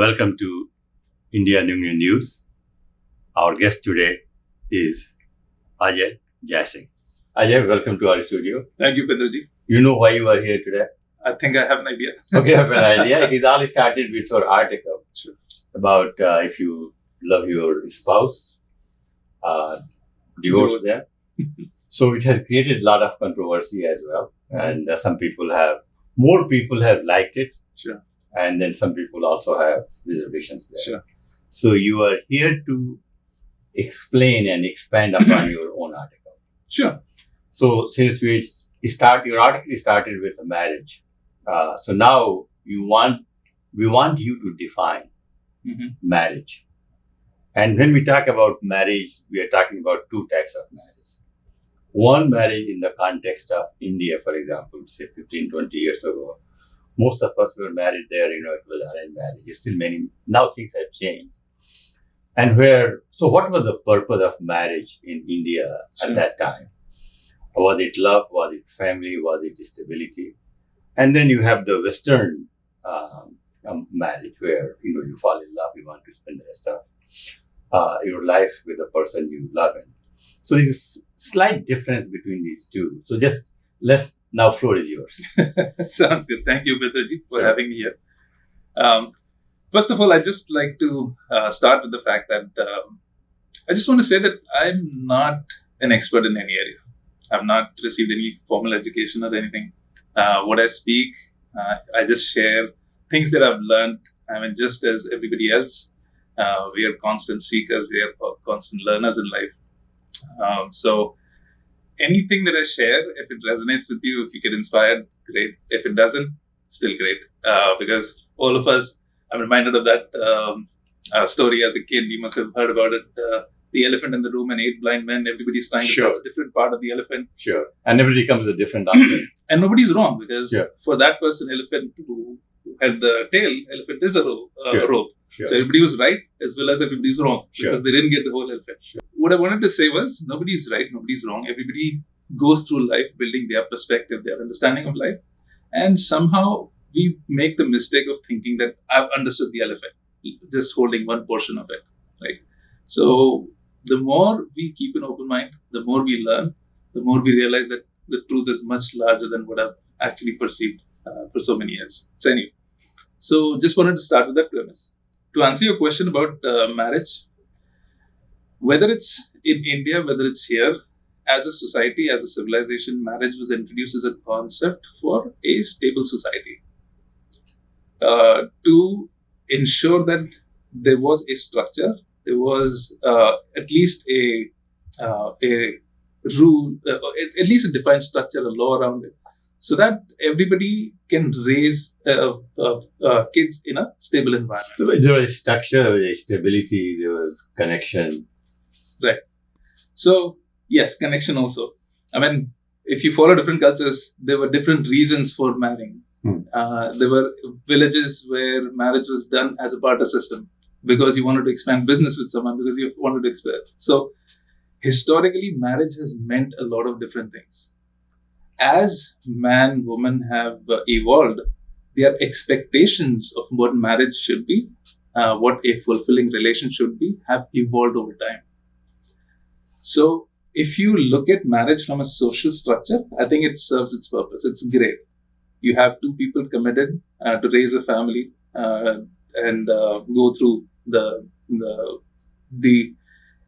Welcome to India Union News. Our guest today is Ajay Jaisingh. Ajay, welcome to our studio. Thank you, Pedraji. You know why you are here today? I think I have an idea. Okay, I have an idea. It is all started with your article Sure. about if you love your spouse, divorce them. So it has created a lot of controversy as well. And more people have liked it. Sure. And then some people also have reservations there. Sure. So you are here to explain and expand upon your own article. Sure. So since your article started with a marriage, so now we want you to define marriage. And when we talk about marriage, we are talking about two types of marriage. One marriage in the context of India, for example, say 15, 20 years ago, most of us were married there, it was arranged marriage. Now things have changed. And so what was the purpose of marriage in India at that time? Was it love? Was it family? Was it stability? And then you have the Western marriage where, you fall in love, you want to spend the rest of your life with the person you love. So there's a slight difference between these two. So now floor is yours. Sounds good. Thank you, Pedraji, for having me here. First of all, I just like to start with the fact that I just want to say that I'm not an expert in any area. I've not received any formal education or anything. What I speak, I just share things that I've learned. I mean, just as everybody else, we are constant seekers, we are constant learners in life. So anything that I share, if it resonates with you, if you get inspired, great. If it doesn't, still great. Because all of us, I'm reminded of that story as a kid. You must have heard about it. The elephant in the room and 8 blind men. Everybody's trying to touch a different part of the elephant. Sure. And everybody comes with a different answer. And nobody's wrong because for that person, elephant who had the tail, elephant is a rope. Sure. So everybody was right as well as everybody was wrong because they didn't get the whole elephant. Sure. What I wanted to say was nobody's right, nobody's wrong. Everybody goes through life building their perspective, their understanding of life. And somehow we make the mistake of thinking that I've understood the elephant, just holding one portion of it. Right? So the more we keep an open mind, the more we learn, the more we realize that the truth is much larger than what I've actually perceived for so many years. So anyway, just wanted to start with that premise. To answer your question about marriage, whether it's in India, whether it's here, as a society, as a civilization, marriage was introduced as a concept for a stable society. To ensure that there was a structure, there was at least a rule, at least a defined structure, a law around it, so that everybody can raise kids in a stable environment. So there was a structure, there was a stability, there was connection. Right. So, yes, connection also. I mean, if you follow different cultures, there were different reasons for marrying. There were villages where marriage was done as a barter system because you wanted to expand business with someone, because you wanted to expand. So, historically, marriage has meant a lot of different things. As man, woman have evolved, their expectations of what marriage should be, what a fulfilling relation should be, have evolved over time. So, if you look at marriage from a social structure, I think it serves its purpose. It's great. You have two people committed to raise a family and go through the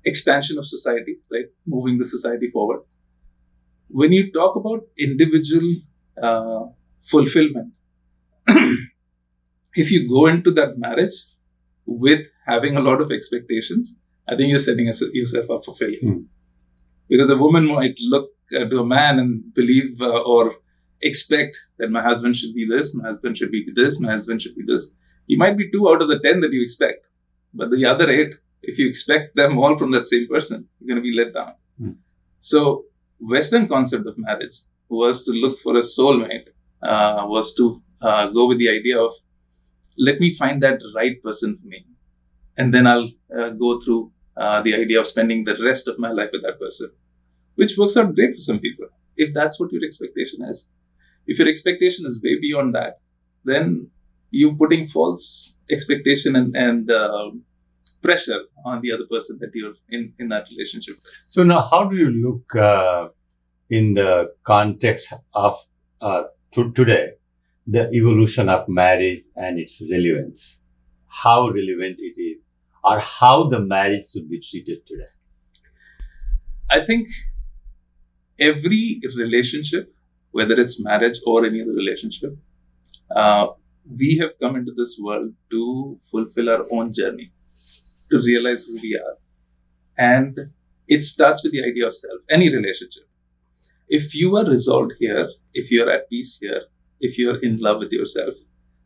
expansion of society, right? Moving the society forward. When you talk about individual fulfillment, if you go into that marriage with having a lot of expectations, I think you're setting yourself up for failure. Because a woman might look to a man and believe or expect that my husband should be this, my husband should be this, my husband should be this. You might be 2 out of the 10 that you expect. But the other 8, if you expect them all from that same person, you're going to be let down. So, Western concept of marriage was to look for a soulmate, was to go with the idea of, let me find that right person for me. And then I'll go through the idea of spending the rest of my life with that person, which works out great for some people, if that's what your expectation is. If your expectation is way beyond that, then you're putting false expectation and pressure on the other person that you're in that relationship with. So now, how do you look in the context of today, the evolution of marriage and its relevance? How relevant it is, or how the marriage should be treated today? I think every relationship, whether it's marriage or any other relationship, we have come into this world to fulfill our own journey, to realize who we are. And it starts with the idea of self, any relationship. If you are resolved here, if you're at peace here, if you're in love with yourself,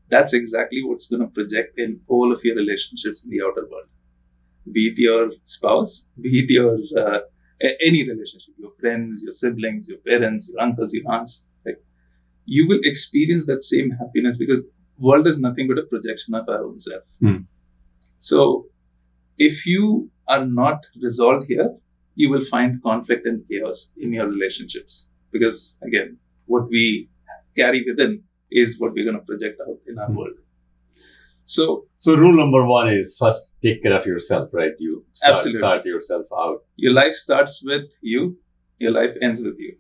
that's exactly what's going to project in all of your relationships in the outer world. Be it your spouse, be it your any relationship, your friends, your siblings, your parents, your uncles, your aunts. Like, you will experience that same happiness because world is nothing but a projection of our own self. So if you are not resolved here, you will find conflict and chaos in your relationships. Because again, what we carry within is what we're going to project out in our world. So rule number one is first take care of yourself, right? You start yourself out. Your life starts with you. Your life ends with you.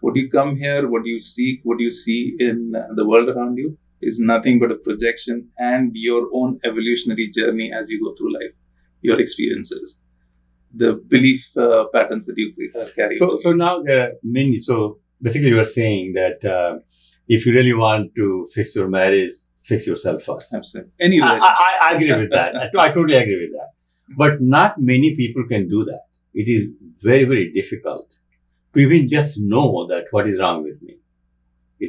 What you come here, what you seek, what you see in the world around you is nothing but a projection and your own evolutionary journey as you go through life, your experiences, the belief patterns that you carry. So now there are many. So basically, you are saying that if you really want to fix your marriage, fix yourself first. Absolutely. Any relationship. I agree with that. I totally agree with that. But not many people can do that. It is very, very difficult to even just know that what is wrong with me.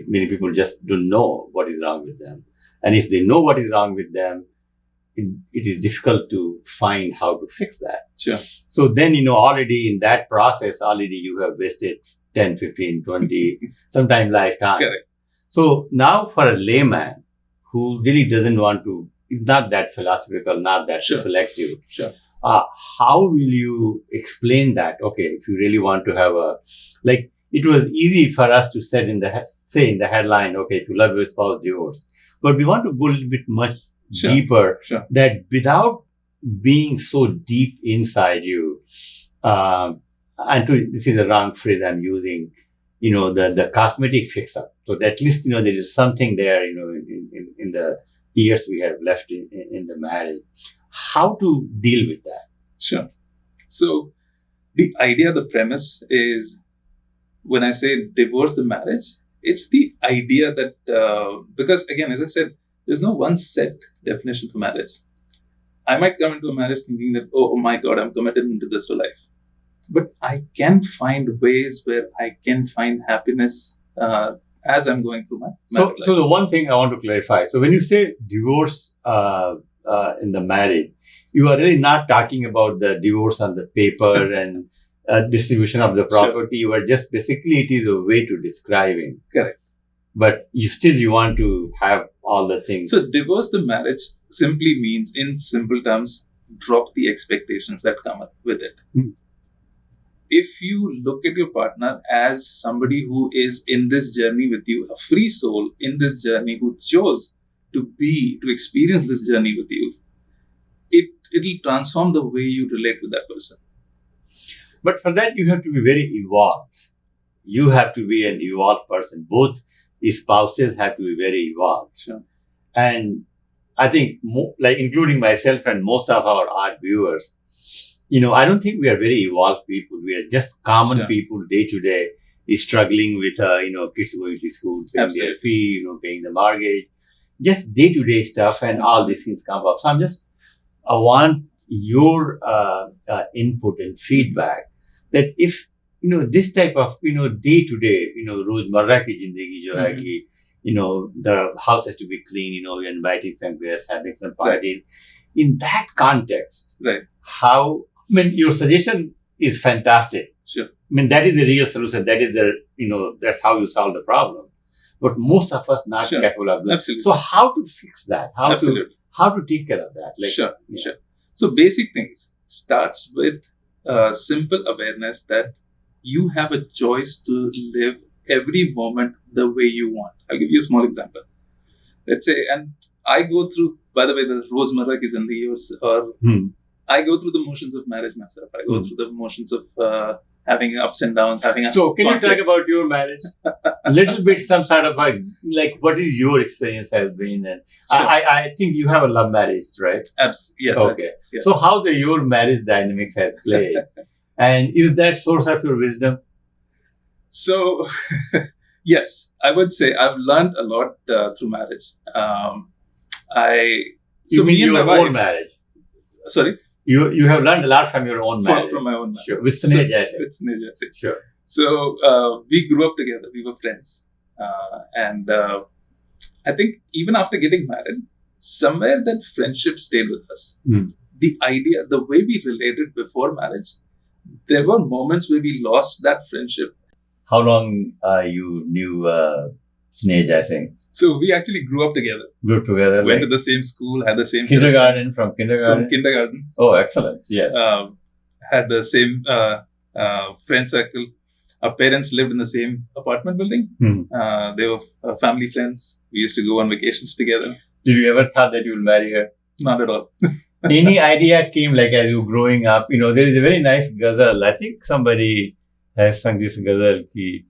Many people just don't know what is wrong with them. And if they know what is wrong with them, it is difficult to find how to fix that. Sure. So then, already in that process, already you have wasted 10, 15, 20, sometime lifetime. Correct. So now for a layman who really doesn't want to, is not that philosophical, not that reflective. Sure. How will you explain that? Okay, if you really want to have it was easy for us to say in the headline, okay, if you love your spouse, divorce. But we want to go a little bit much deeper, that without being so deep inside you, this is a wrong phrase I'm using, the cosmetic fix-up. So at least, there is something there, in the years we have left in the marriage. How to deal with that? Sure. So the idea, the premise is, when I say divorce the marriage, it's the idea that, because again, as I said, there's no one set definition for marriage. I might come into a marriage thinking that, oh my God, I'm committed into this for life. But I can find ways where I can find happiness as I'm going through my marriage life. So the one thing I want to clarify, so when you say divorce in the marriage, you are really not talking about the divorce on the paper and distribution of the property. You are just, basically it is a way to describing. Correct. But you want to have all the things. So divorce the marriage simply means, in simple terms, drop the expectations that come up with it. If you look at your partner as somebody who is in this journey with you, a free soul in this journey who chose to experience this journey with you, it'll transform the way you relate with that person. But for that, you have to be very evolved. You have to be an evolved person. Both spouses have to be very evolved. Sure. And I think, including myself and most of our viewers, I don't think we are very evolved people. We are just common people day to day, struggling with, kids going to school, paying their fee, paying the mortgage, just day to day stuff, and all these things come up. So I want your input and feedback that if, this type of, day to day, rozmarra ki zindagi jo hai ki, the house has to be clean, you're inviting some guests, having some parties. In that context, your suggestion is fantastic. Sure. That is the real solution. That is that's how you solve the problem. But most of us not capable of that. Absolutely. So how to fix that? How to take care of that? Sure. So basic things starts with simple awareness that you have a choice to live every moment the way you want. I'll give you a small example. Let's say, and I go through by the way, the Rosemarra ki Zindagi or I go through the motions of marriage myself. I go through the motions of having ups and downs, having So can conflicts. you talk about your marriage? Little bit, some sort of like what is your experience has been? And Sure. I think you have a love marriage, right? Yes. Okay. So how your marriage dynamics has played, and is that source of your wisdom? So, yes, I would say I've learned a lot through marriage. You mean your my own wife, marriage? Sorry, You have learned a lot from your own marriage. from my own marriage. Sure. With Ajay Jaisingh. With Ajay Jaisingh. Sure. So we grew up together. We were friends, and I think even after getting married, somewhere that friendship stayed with us. The idea, the way we related before marriage, there were moments where we lost that friendship. How long you knew Ajay Jaisingh? So we actually grew up together. Grew together. Went to the same school, had the same kindergarten, from kindergarten. From kindergarten. Oh, excellent! Yes. Had the same friend circle. Our parents lived in the same apartment building. They were family friends. We used to go on vacations together. Did you ever thought that you will marry her? Not at all. Any idea came like as you growing up? There is a very nice ghazal. I think somebody has sung this ghazal ki,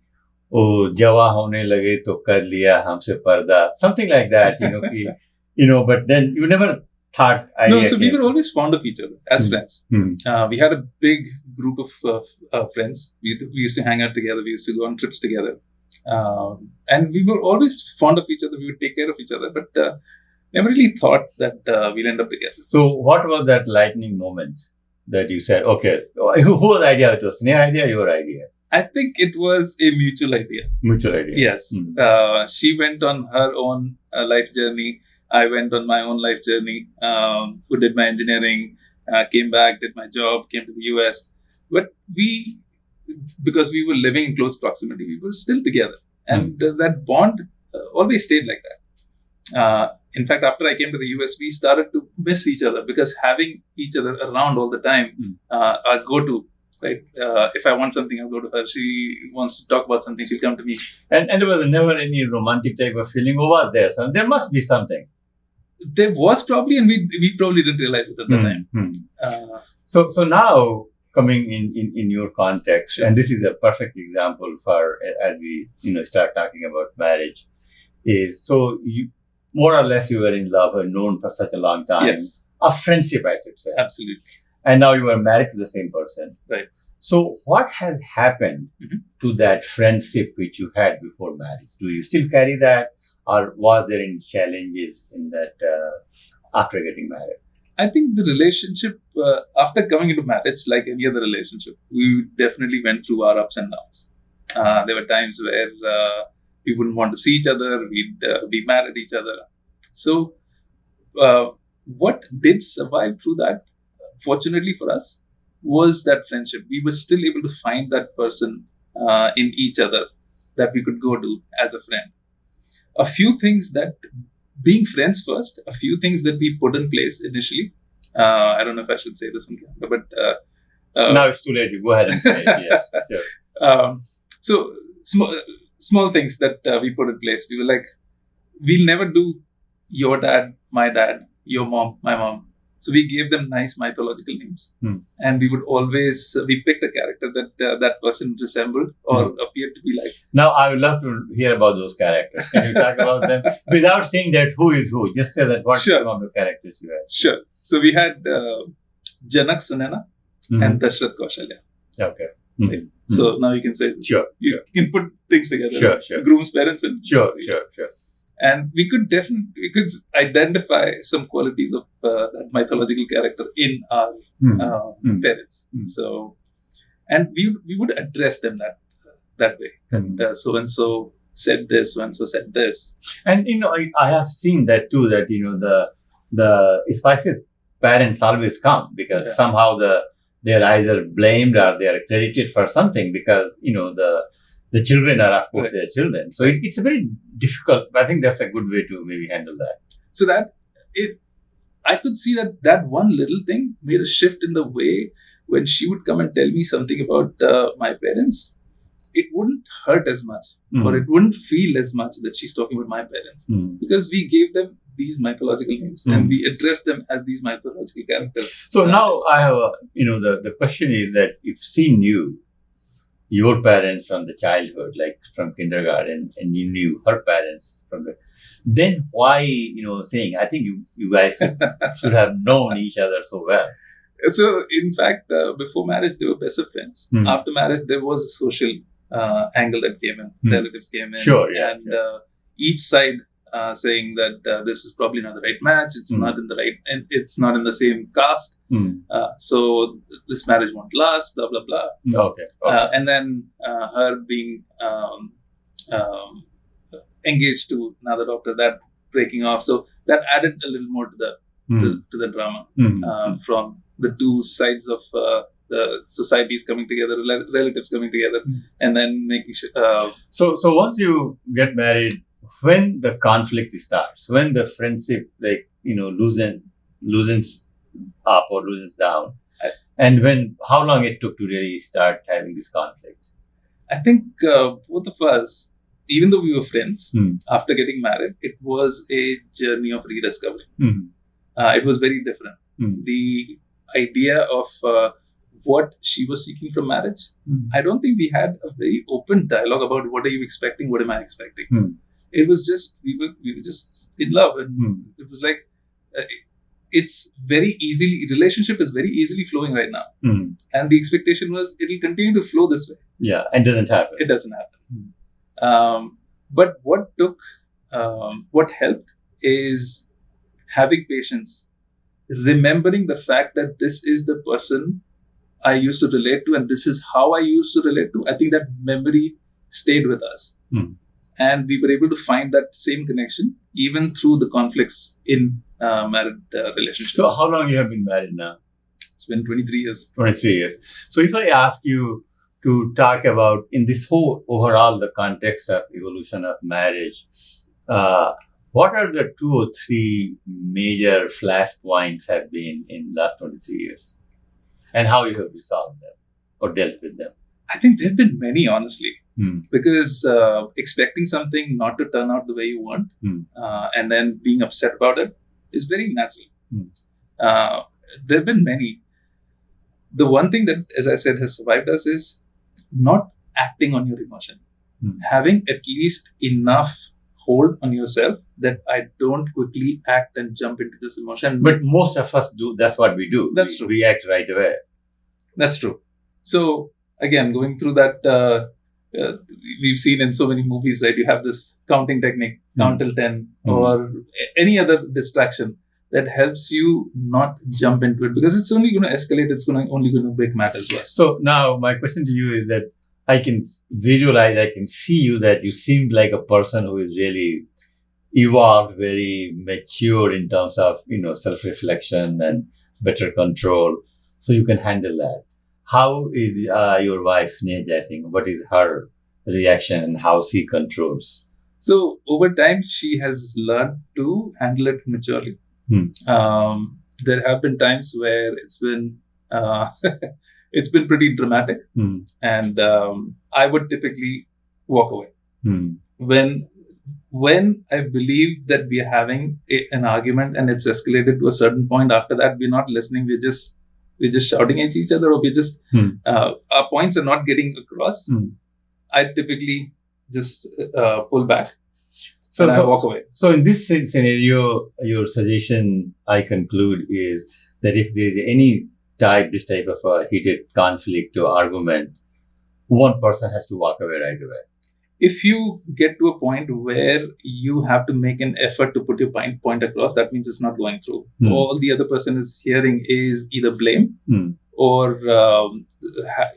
"Oh, jawa hone lage to kar liya humse parda." Something like that. But then you never thought. No, so we were always fond of each other as friends. We had a big group of friends. We used to hang out together. We used to go on trips together. And we were always fond of each other. We would take care of each other. But never really thought that we'll end up together. So what was that lightning moment that you said, okay, who was the idea? It was Sneha idea or your idea? I think it was a mutual idea. Mutual idea. Yes. She went on her own life journey. I went on my own life journey. Who did my engineering, came back, did my job, came to the US. But because we were living in close proximity, we were still together. And that bond always stayed like that. In fact, after I came to the US, we started to miss each other because having each other around all the time, our go-to, right? If I want something, I'll go to her. She wants to talk about something, she'll come to me. And there was never any romantic type of feeling over there. So there must be something. There was probably, and we probably didn't realize it at the time. So now, coming in your context, and this is a perfect example for as we start talking about marriage, is so you more or less you were in love or known for such a long time. Yes. A friendship, I should say. Absolutely. And now you are married to the same person. Right. So what has happened to that friendship which you had before marriage? Do you still carry that, or was there any challenges in that after getting married? I think the relationship, after coming into marriage, like any other relationship, we definitely went through our ups and downs. There were times where we wouldn't want to see each other. We'd be mad at each other. So what did survive through that, fortunately for us, was that friendship. We were still able to find that person in each other that we could go to as a friend. A few things that, being friends first, a few things that we put in place initially. I don't know if I should say this on camera, but now it's too late. You go ahead and say it. Yes, sure. So small things that we put in place. We were like, we'll never do your dad, my dad, your mom, my mom. So we gave them nice mythological names, and we would always we picked a character that that person resembled or appeared to be like. Now I would love to hear about those characters. Can you talk about them without saying that who is who? Just say that what some of the characters you had. Sure. So we had Janak Sunena and Dashrath Kaushalya. Okay. Right? So now you can say you can put things together. Sure. Groom's parents and sure. And we could identify some qualities of that mythological character in our parents. So, and we would address them that way. And so and so said this, so and so said this. And I have seen that too. That the Spice's parents always come because somehow they're either blamed or they are credited for something because the children are, of course, their children. So it's a very difficult, I think that's a good way to maybe handle that. So I could see that one little thing made a shift in the way when she would come and tell me something about my parents, it wouldn't hurt as much or it wouldn't feel as much that she's talking about my parents because we gave them these mythological names and we address them as these mythological characters. So now I have the question is that if she knew your parents from the childhood, like from kindergarten, and you knew her parents from then why, saying, I think you guys should have known each other so well. So, in fact, before marriage, they were best of friends. After marriage, there was a social angle that came in. Relatives came in. Sure, yeah. And each side saying that this is probably not the right match. It's not in the right, and it's not in the same caste. So this marriage won't last. Blah blah blah. Okay. And then her being engaged to another doctor, that breaking off. So that added a little more to the drama from the two sides of the societies coming together, relatives coming together, and then making sure. So once you get married, when the conflict starts, when the friendship loosens up or loosens down, and how long it took to really start having this conflict? I think both of us, even though we were friends, after getting married, it was a journey of rediscovery. It was very different. The idea of what she was seeking from marriage, I don't think we had a very open dialogue about what are you expecting, what am I expecting. It was just we were just in love, and it was like it's very easily, relationship is very easily flowing right now, and the expectation was it'll continue to flow this way. Yeah, and it doesn't happen. But what helped is having patience, remembering the fact that this is the person I used to relate to, and this is how I used to relate to. I think that memory stayed with us. And we were able to find that same connection even through the conflicts in married relationships. So how long you have been married now? It's been 23 years. 23 years. So if I ask you to talk about, in this whole overall, the context of evolution of marriage, what are the 2 or 3 major flashpoints have been in the last 23 years? And how you have resolved them or dealt with them? I think there have been many, honestly. Because expecting something not to turn out the way you want and then being upset about it is very natural. There have been many. The one thing that, as I said, has survived us is not acting on your emotion. Having at least enough hold on yourself that I don't quickly act and jump into this emotion. But most of us do. That's what we do. That's true. We act right away. That's true. So again, going through that, we've seen in so many movies, right? You have this counting technique, count till 10, or any other distraction that helps you not jump into it, because it's only going to escalate. It's only going to make matters worse. So now my question to you is that I can visualize, I can see you that you seem like a person who is really evolved, very mature in terms of, self-reflection and better control. So you can handle that. How is your wife, Ajay Jaisingh? What is her reaction and how she controls? So over time, she has learned to handle it maturely. There have been times where it's been pretty dramatic, and I would typically walk away when I believe that we are having an argument and it's escalated to a certain point. After that, we're not listening. We're just shouting at each other, or we just our points are not getting across. I typically just pull back. So I walk away. So in this scenario, your suggestion, I conclude, is that if there is this type of a heated conflict or argument, one person has to walk away right away. If you get to a point where you have to make an effort to put your point across, that means it's not going through. All the other person is hearing is either blame or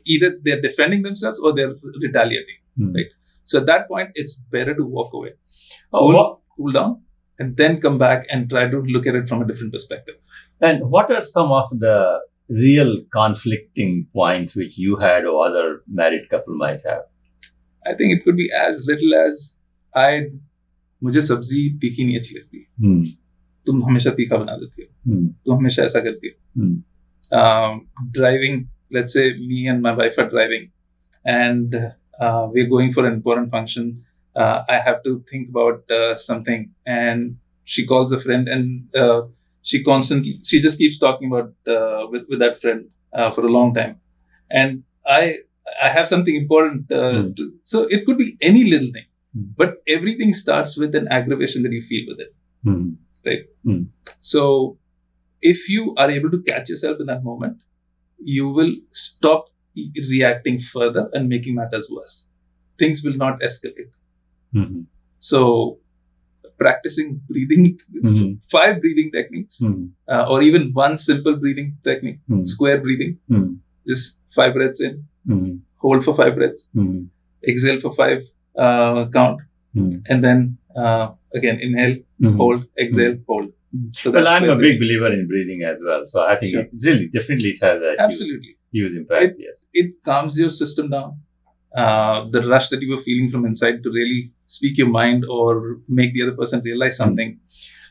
either they're defending themselves or they're retaliating. Right. So at that point, it's better to walk away, cool down, and then come back and try to look at it from a different perspective. And what are some of the real conflicting points which you had or other married couple might have? I think it could be as little as मुझे सब्जी तीखी नहीं अच्छी लगती, तुम हमेशा तीखा बना देती हो, तुम हमेशा ऐसा करती हो. Driving, let's say me and my wife are driving and we're going for an important function. I have to think about something, and she calls a friend, and she just keeps talking about with that friend for a long time, and I have something important. So it could be any little thing, but everything starts with an aggravation that you feel with it, right? So if you are able to catch yourself in that moment, you will stop reacting further and making matters worse. Things will not escalate. So practicing breathing, 5 breathing techniques, or even one simple breathing technique, square breathing, just 5 breaths in, hold for 5 breaths, exhale for 5 count, and then again inhale, hold, exhale, hold. So well, I'm a big believer in breathing as well. So I think it really definitely has a huge impact. It calms your system down. The rush that you were feeling from inside to really speak your mind or make the other person realize something.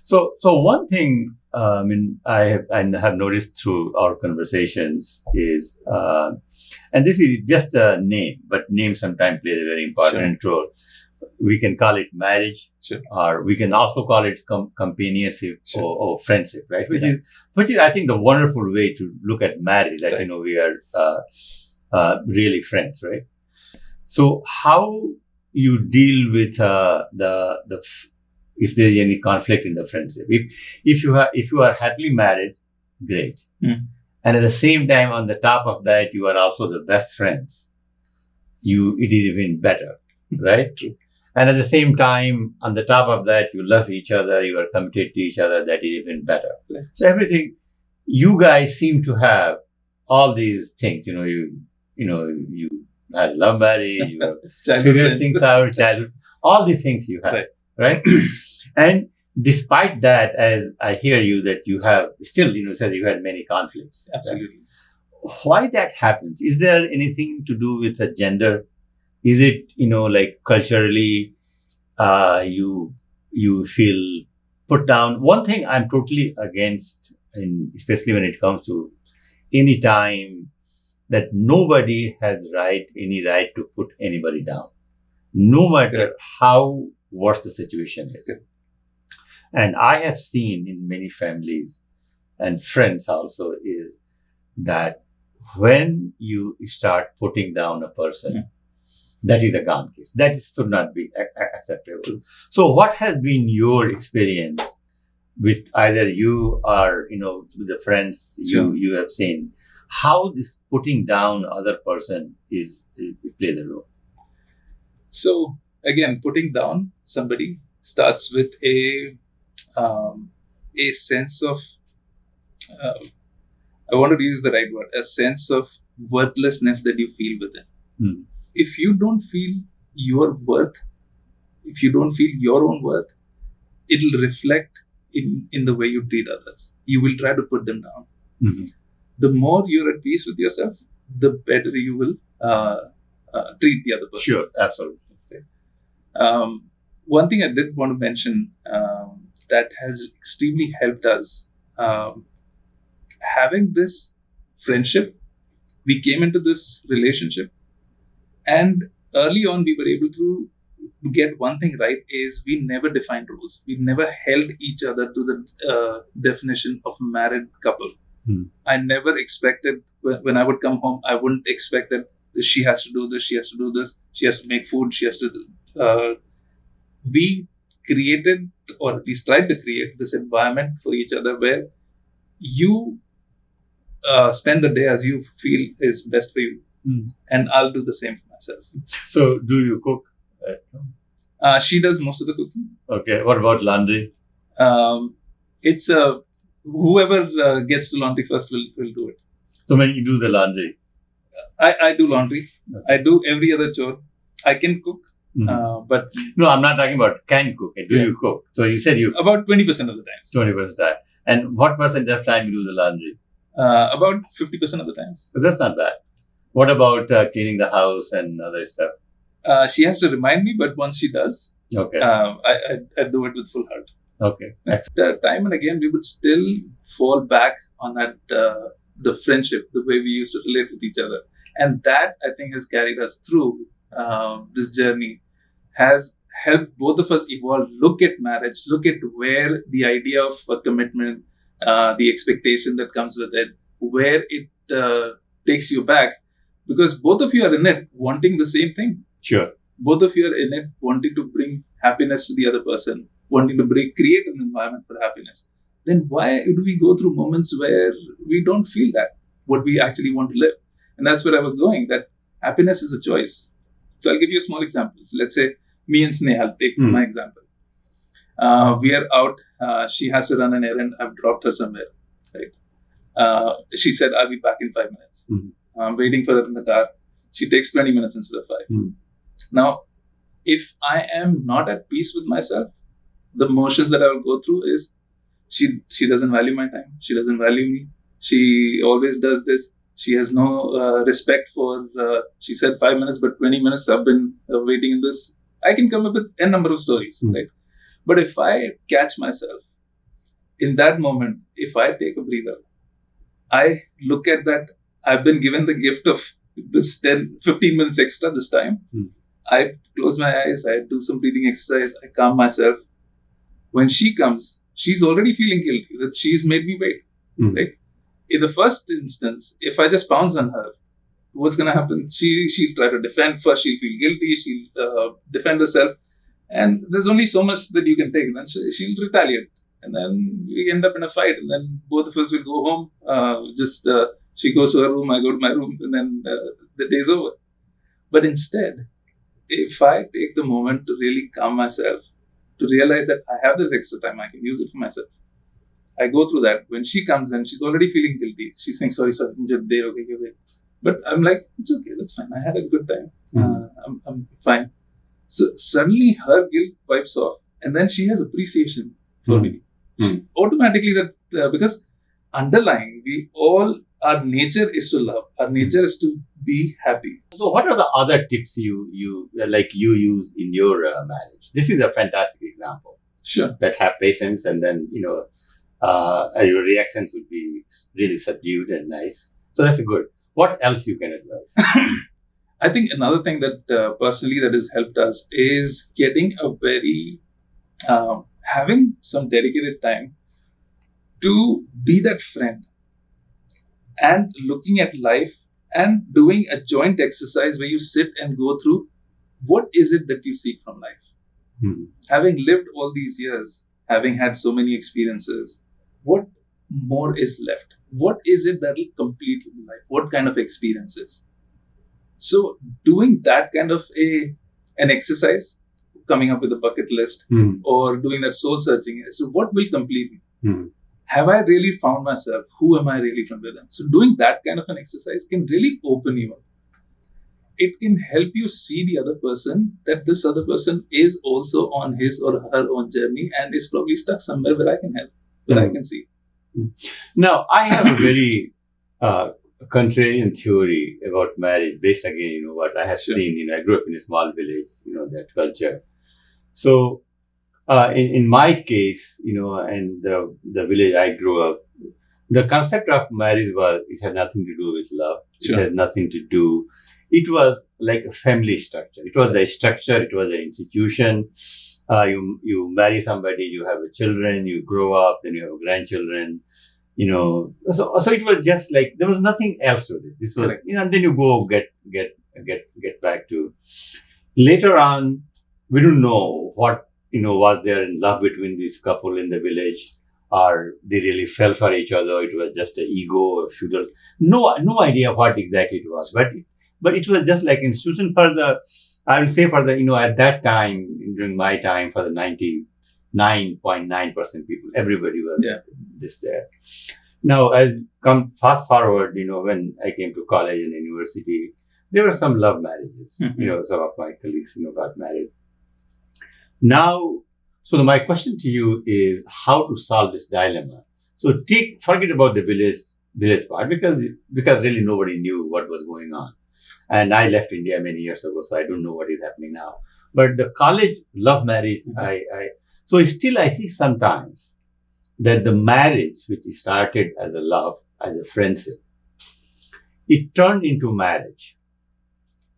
So one thing I have noticed through our conversations is, and this is just a name, but name sometimes plays a very important role. We can call it marriage, or we can also call it companionship or friendship, right? Which is I think the wonderful way to look at marriage. That we are really friends, right? So how you deal with the if there is any conflict in the friendship? If you are happily married, great, and at the same time, on the top of that, you are also the best friends. It is even better, right? True. And at the same time, on the top of that, you love each other, you are committed to each other, that is even better. Right. So everything, you guys seem to have all these things. You had love marriage, you have figured things out, childhood, all these things you have, right? And despite that, as I hear you, that you have still, said you had many conflicts. Absolutely. Right? Why that happens? Is there anything to do with the gender? Is it, like culturally, you feel put down? One thing I'm totally against, and especially when it comes to any time that nobody has any right to put anybody down, no matter how worse the situation is. And I have seen in many families and friends also is that when you start putting down a person, that is a gone case. That should not be acceptable. So what has been your experience with either you or, the friends you have seen, how this putting down other person is plays a role? So again, putting down somebody starts with a sense of, I wanted to use the right word, a sense of worthlessness that you feel within. If you don't feel your worth, if you don't feel your own worth, it'll reflect in the way you treat others. You will try to put them down. The more you're at peace with yourself, the better you will treat the other person. Sure, absolutely. One thing I did want to mention that has extremely helped us, having this friendship, we came into this relationship, and early on we were able to get one thing right, is we never defined roles. We never held each other to the definition of a married couple. I never expected, when I would come home, I wouldn't expect that she has to do this, she has to do this, she has to make food, she has to do. We created, or at least tried to create, this environment for each other where you spend the day as you feel is best for you. And I'll do the same for myself. So do you cook? She does most of the cooking. Okay. What about laundry? It's whoever gets to laundry first will do it. So when you do the laundry? I do laundry. Okay. I do every other chore. I can cook. But no, I'm not talking about can cook. Do you cook? So you said you... About 20% of the times. 20% of the time. And what percent of time you do the laundry? About 50% of the times. But that's not bad. What about cleaning the house and other stuff? She has to remind me, but once she does, okay, I do it with full heart. Okay. Time and again, we would still fall back on that the friendship, the way we used to relate with each other, and that I think has carried us through this journey. Has helped both of us evolve, look at marriage, look at where the idea of a commitment, the expectation that comes with it, where it takes you back, because both of you are in it wanting the same thing. Sure. Both of you are in it wanting to bring happiness to the other person, wanting to create an environment for happiness. Then why do we go through moments where we don't feel that, what we actually want to live? And that's where I was going, that happiness is a choice. So I'll give you a small example. So let's say me and Snehal, take my example. We are out. She has to run an errand. I've dropped her somewhere. Right. She said, I'll be back in 5 minutes. I'm waiting for her in the car. She takes 20 minutes instead of 5. Now, if I am not at peace with myself, the motions that I will go through is she doesn't value my time. She doesn't value me. She always does this. She has no respect for, she said 5 minutes, but 20 minutes I've been waiting in this. I can come up with a number of stories, right? But if I catch myself in that moment, if I take a breather, I look at that, I've been given the gift of this 10, 15 minutes extra this time. I close my eyes, I do some breathing exercise, I calm myself. When she comes, she's already feeling guilty that she's made me wait, right? In the first instance, if I just pounce on her, what's going to happen? She'll try to defend first. She'll feel guilty. She'll defend herself. And there's only so much that you can take. And then she'll retaliate. And then we end up in a fight. And then both of us will go home. She goes to her room, I go to my room. And then the day's over. But instead, if I take the moment to really calm myself, to realize that I have this extra time, I can use it for myself. I go through that. When she comes in, she's already feeling guilty. She's saying, sorry, okay. But I'm like, it's okay, that's fine. I had a good time. I'm fine. So suddenly her guilt wipes off. And then she has appreciation for me. Automatically that, because underlying, our nature is to love. Our nature is to be happy. So what are the other tips you use in your marriage? This is a fantastic example. Sure. That have patience, and then, your reactions would be really subdued and nice. So that's good. What else you can advise? I think another thing that personally that has helped us is getting a very, having some dedicated time to be that friend and looking at life and doing a joint exercise where you sit and go through what is it that you seek from life. Having lived all these years, having had so many experiences, what more is left? What is it that will complete life? What kind of experiences? So doing that kind of an exercise, coming up with a bucket list or doing that soul searching. So what will complete me? Have I really found myself? Who am I really from within? So doing that kind of an exercise can really open you up. It can help you see the other person, that this other person is also on his or her own journey and is probably stuck somewhere where I can help, where I can see. Now, I have a very contrarian theory about marriage based again, what I have seen. I grew up in a small village, that culture. So, in my case, and the village I grew up, the concept of marriage it had nothing to do with love. It had nothing to do. It was like a family structure. It was a structure. It was an institution. You marry somebody, you have children, you grow up, then you have grandchildren. So it was just like there was nothing else to this. This was, and then you go get back to. Later on, we don't know what was there in love between this couple in the village, or they really fell for each other. It was just an ego or feudal. No idea what exactly it was, but it was just like an institution for the. I will say for the at that time, during my time, for the 99.9% people, everybody was this there. Now, as come fast forward, when I came to college and university, there were some love marriages. Some of my colleagues, got married. Now, so my question to you is how to solve this dilemma. So forget about the village part because really nobody knew what was going on. And I left India many years ago, so I don't know what is happening now. But the college love marriage, so still I see sometimes that the marriage, which started as a love, as a friendship, it turned into marriage.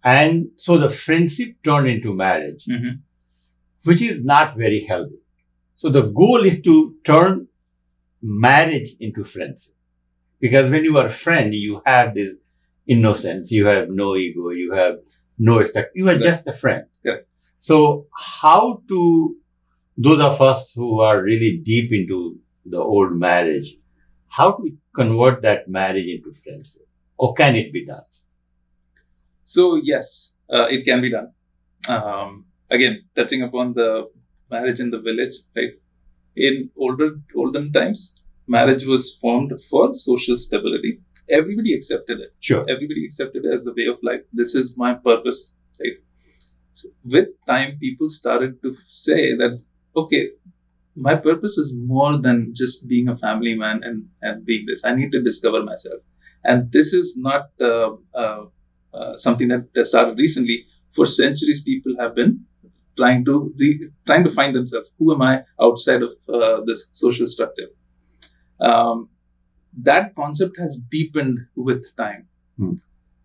And so the friendship turned into marriage. which is not very healthy. So the goal is to turn marriage into friendship. Because when you are a friend, you have this innocence, you have no ego, you have no expect, you are just a friend. Yeah. So how to, those of us who are really deep into the old marriage, how to convert that marriage into friendship? Or can it be done? So yes, it can be done. Again, touching upon the marriage in the village, right? In olden times, marriage was formed for social stability. Everybody accepted it. Sure. Everybody accepted it as the way of life. This is my purpose, right? So with time, people started to say that, okay, my purpose is more than just being a family man and being this. I need to discover myself. And this is not something that started recently. For centuries, people have been trying to find themselves. Who am I outside of this social structure? That concept has deepened with time.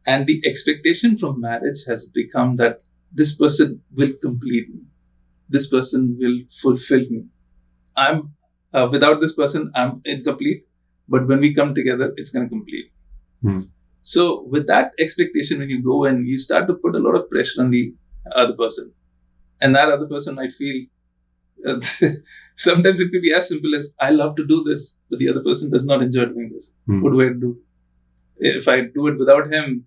And the expectation from marriage has become that this person will complete me. This person will fulfill me. I'm without this person, I'm incomplete. But when we come together, it's going to complete. So with that expectation, when you go and you start to put a lot of pressure on the other person, and that other person might feel, sometimes it could be as simple as, I love to do this, but the other person does not enjoy doing this. What do I do? If I do it without him,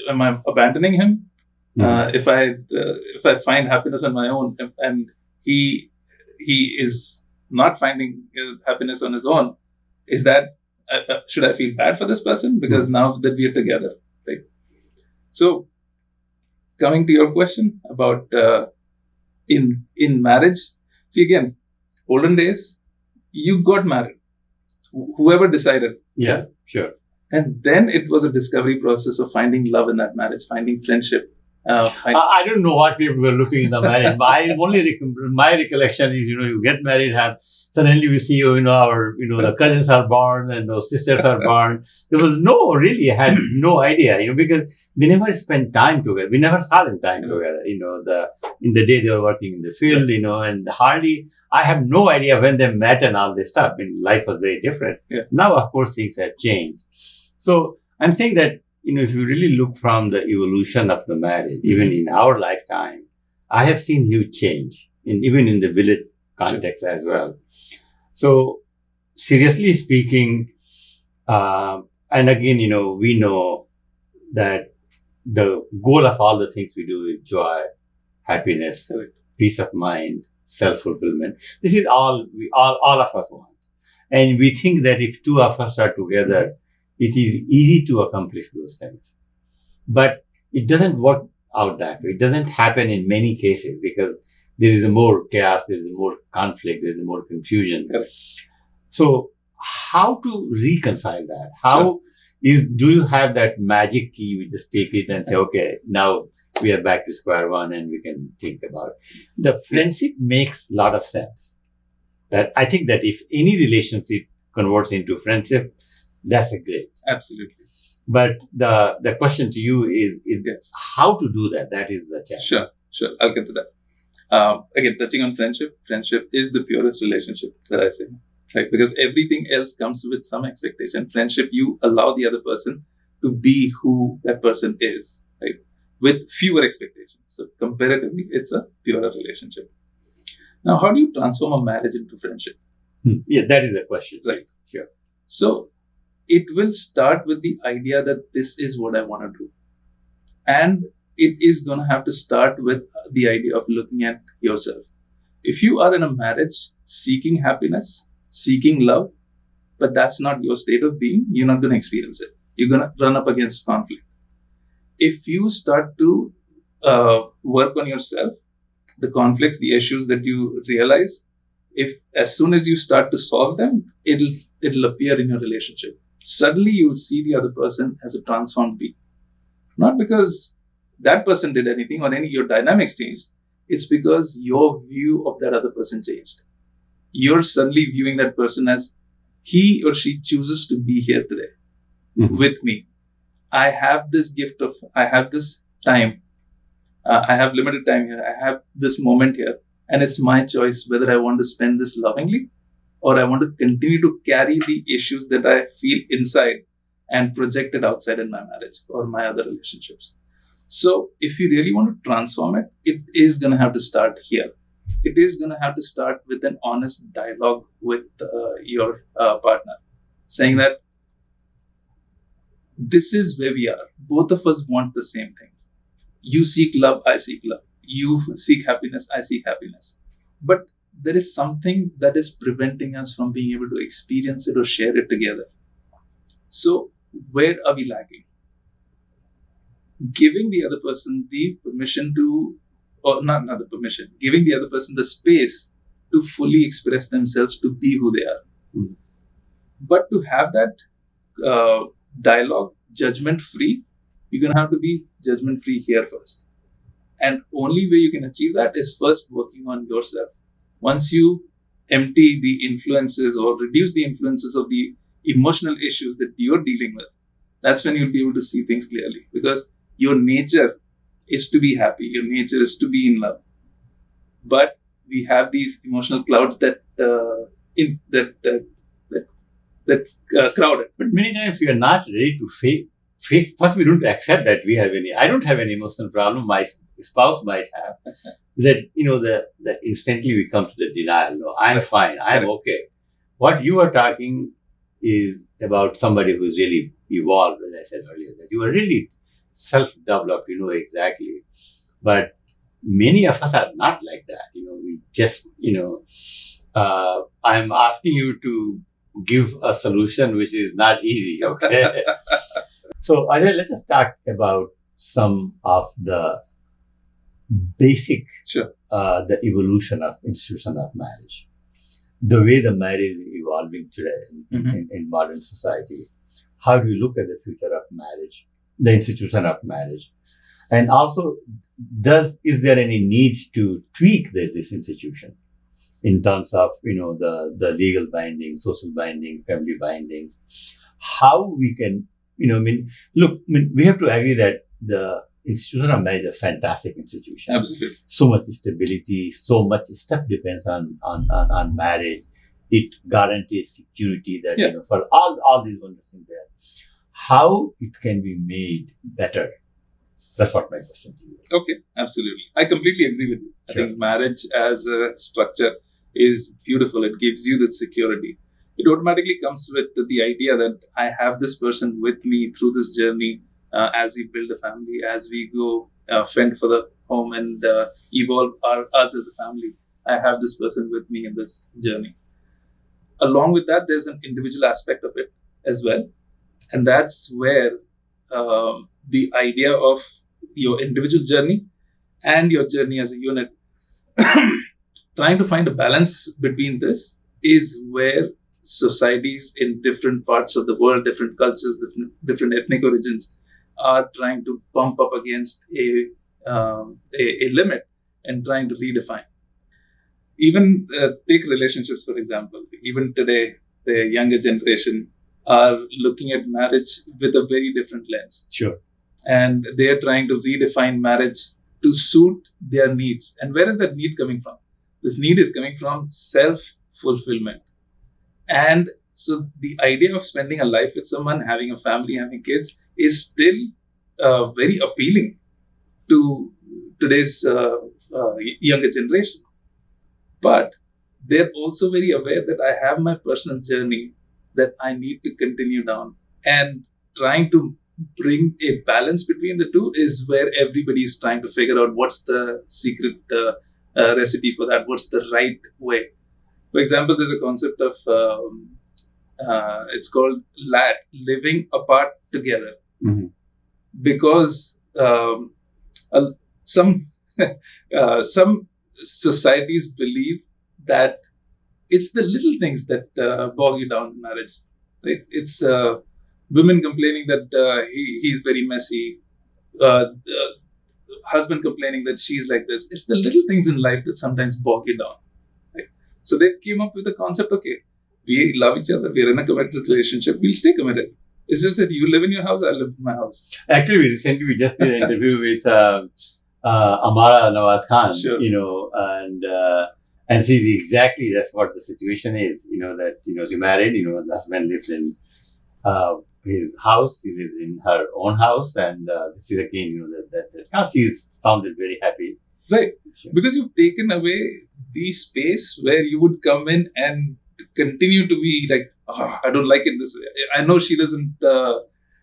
am I abandoning him? If I find happiness on my own, and he is not finding happiness on his own, is that should I feel bad for this person because now that we are together, right? So, coming to your question about in marriage, see again, olden days, you got married, whoever decided. Yeah, sure. And then it was a discovery process of finding love in that marriage, finding friendship. I don't know what people were looking in the marriage. My recollection is, you get married, suddenly we see, the cousins are born and those sisters are born. There was I had no idea, because they never spent time together. We never saw them time together. In the day they were working in the field, and hardly, I have no idea when they met and all this stuff. Life was very different. Yeah. Now, of course, things have changed. So I'm saying that, if you really look from the evolution of the marriage, even in our lifetime, I have seen huge change, even in the village context as well. So, seriously speaking, and again, we know that the goal of all the things we do is joy, happiness, peace of mind, self-fulfillment. This is all of us want. And we think that if two of us are together, it is easy to accomplish those things. But it doesn't work out that way. It doesn't happen in many cases because there is more chaos, there is more conflict, there is more confusion. Correct. So how to reconcile that? Do you have that magic key? We just take it and say, okay, now we are back to square one and we can think about it. The friendship makes a lot of sense. That I think that if any relationship converts into friendship, that's a great. Absolutely. But the question to you is yes, how to do that? That is the challenge. Sure. I'll get to that. Again, touching on friendship is the purest relationship that I say, right? Because everything else comes with some expectation. Friendship, you allow the other person to be who that person is, right? With fewer expectations. So comparatively, it's a purer relationship. Now, how do you transform a marriage into friendship? Yeah, that is the question. Right. Sure. So it will start with the idea that this is what I want to do. And it is going to have to start with the idea of looking at yourself. If you are in a marriage seeking happiness, seeking love, but that's not your state of being, you're not going to experience it. You're going to run up against conflict. If you start to work on yourself, the conflicts, the issues that you realize, if as soon as you start to solve them, it'll appear in your relationship. Suddenly you will see the other person as a transformed being. Not because that person did anything or your dynamics changed. It's because your view of that other person changed. You're suddenly viewing that person as he or she chooses to be here today with me. I have this gift I have this time. I have limited time here. I have this moment here. and it's my choice whether I want to spend this lovingly or I want to continue to carry the issues that I feel inside and project it outside in my marriage or my other relationships. So if you really want to transform it, it is going to have to start here. It is going to have to start with an honest dialogue with your partner, saying that this is where we are. Both of us want the same thing. You seek love, I seek love. You seek happiness, I seek happiness. But there is something that is preventing us from being able to experience it or share it together. So where are we lacking? Giving the other person the permission to, or not the permission, giving the other person the space to fully express themselves, to be who they are. Mm-hmm. But to have that dialogue judgment free, you're going to have to be judgment free here first. And only way you can achieve that is first working on yourself. Once you empty the influences or reduce the influences of the emotional issues that you're dealing with, that's when you'll be able to see things clearly. Because your nature is to be happy. Your nature is to be in love. But we have these emotional clouds that crowd it. But many times we are not ready to face. First, we don't accept that we have any. I don't have any emotional problem. My spouse might have. That that instantly we come to the denial. No, I'm fine. I'm okay. What you are talking is about somebody who's really evolved, as I said earlier. That you are really self-developed. You know exactly. But many of us are not like that. We just I'm asking you to give a solution which is not easy. Okay. So, Ajay, let us talk about some of the basic, the evolution of institution of marriage, the way the marriage is evolving today in modern society. How do you look at the future of marriage, the institution of marriage, and also is there any need to tweak this institution in terms of the legal binding, social binding, family bindings? How we can we have to agree that the institution of marriage is a fantastic institution. Absolutely. So much stability, so much stuff depends on marriage. It guarantees security that for all these wonders in there. How it can be made better? That's what my question to you is. Okay, absolutely. I completely agree with you. I think marriage as a structure is beautiful. It gives you the security. It automatically comes with the idea that I have this person with me through this journey as we build a family, as we go fend for the home and evolve us as a family. I have this person with me in this journey. Along with that, there's an individual aspect of it as well. And that's where the idea of your individual journey and your journey as a unit, trying to find a balance between this is where societies in different parts of the world, different cultures, different ethnic origins are trying to bump up against a limit and trying to redefine. Even take relationships, for example. Even today, the younger generation are looking at marriage with a very different lens. Sure. And they are trying to redefine marriage to suit their needs. And where is that need coming from? This need is coming from self-fulfillment. And so the idea of spending a life with someone, having a family, having kids is still very appealing to today's younger generation. But they're also very aware that I have my personal journey that I need to continue down. And trying to bring a balance between the two is where everybody is trying to figure out what's the secret recipe for that, what's the right way. For example, there's a concept of, it's called LAT, living apart together. Mm-hmm. Because some societies believe that it's the little things that bog you down in marriage. Right? It's women complaining that he's very messy, husband complaining that she's like this. It's the little things in life that sometimes bog you down. Right? So they came up with the concept, okay, we love each other, we're in a committed relationship, we'll stay committed. It's just that you live in your house, I live in my house. Actually, recently we just did an interview with Amara Nawaz Khan, Sure. And see exactly that's what the situation is. That she married. The husband lives in his house. She lives in her own house, and this is again, that she sounded very happy. Right. Sure. Because you've taken away the space where you would come in and continue to be like, oh, I don't like it this way. I know she doesn't.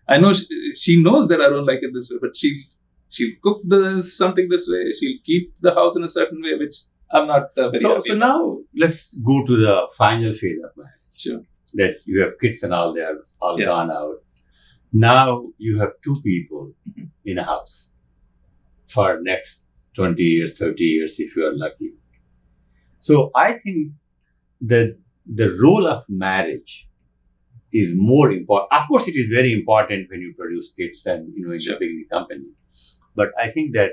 I know she knows that I don't like it this way, but she'll cook something this way. She'll keep the house in a certain way, which I'm not very happy So about. now let's go to the final phase of marriage. Sure. That you have kids and all, they are all Yeah. gone out. Now you have two people Mhm. in a house for next 20 years, 30 years, if you are lucky. So I think that the role of marriage is more important. Of course, it is very important when you produce kids and in Sure. a big company. But I think that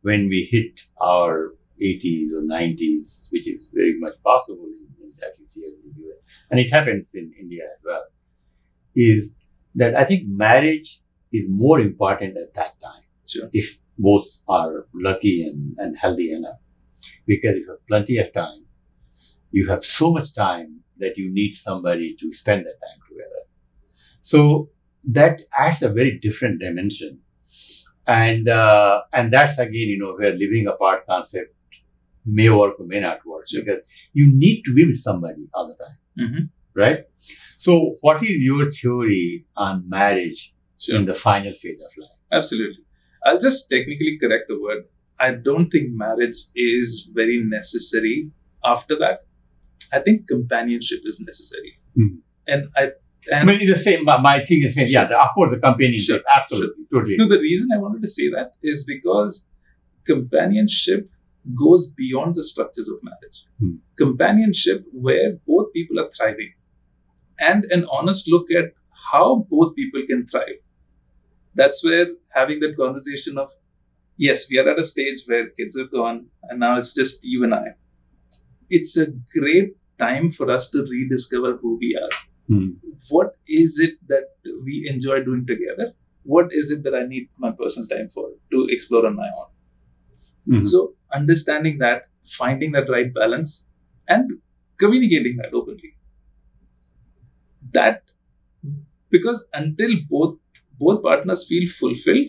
when we hit our 80s or 90s, which is very much possible at least here in the US, and it happens in India as well, is that I think marriage is more important at that time. Sure. If both are lucky and healthy enough. Because you have plenty of time, you have so much time that you need somebody to spend that time together. So that adds a very different dimension. And that's again, where living apart concept may work or may not work. Sure. Because you need to be with somebody all the time, Mm-hmm. right? So what is your theory on marriage Sure. in the final phase of life? Absolutely. I'll just technically correct the word. I don't think marriage is very necessary after that. I think companionship is necessary. Mhm. And I mean, it's the same. My thing is, yeah, of course, the companionship, Sure. absolutely, totally. no, the reason I wanted to say that is because companionship goes beyond the structures of marriage. Hmm. Companionship where both people are thriving and an honest look at how both people can thrive. That's where having that conversation of, yes, we are at a stage where kids are gone and now it's just you and I. It's a great time for us to rediscover who we are. Hmm. What is it that we enjoy doing together? What is it that I need my personal time for to explore on my own? Mhm. So understanding that, finding that right balance and communicating that openly. That, because until both partners feel fulfilled,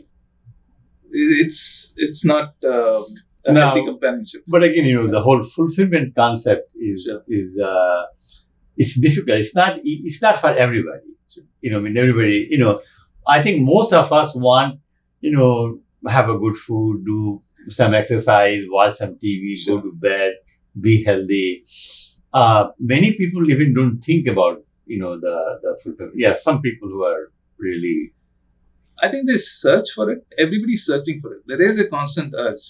it's not a Now- healthy companionship. But again, the whole fulfillment concept is Sure. it's difficult. It's not for everybody. Everybody. I think most of us want, have a good food, do some exercise, watch some TV, Sure. go to bed, be healthy. Many people even don't think about, the fulfillment. Yeah, some people who are really. I think they search for it. Everybody's searching for it. There is a constant urge.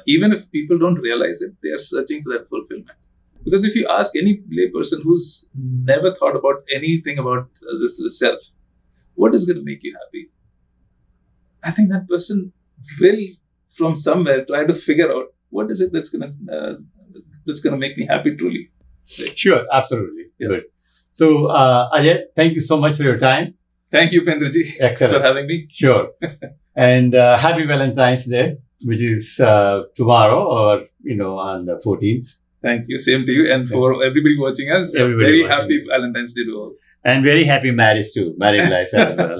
Even if people don't realize it, they are searching for that fulfillment. Because if you ask any lay person who's never thought about anything about this self, what is going to make you happy? I think that person will, from somewhere, try to figure out what is it that's gonna make me happy truly. Sure, absolutely. Yeah. Good. So, Ajay, thank you so much for your time. Thank you, Pendraji, Excellent. for having me. Sure. And happy Valentine's Day, which is tomorrow or, on the 14th. Thank you. Same to you. And for everybody watching us, Everybody very watching. happy Valentine's Day to all. And very happy marriage too, married life as well.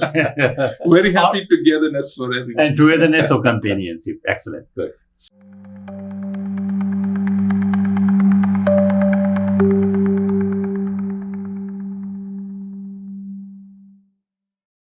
Very happy togetherness for everyone. And togetherness of companionship. Excellent. Good.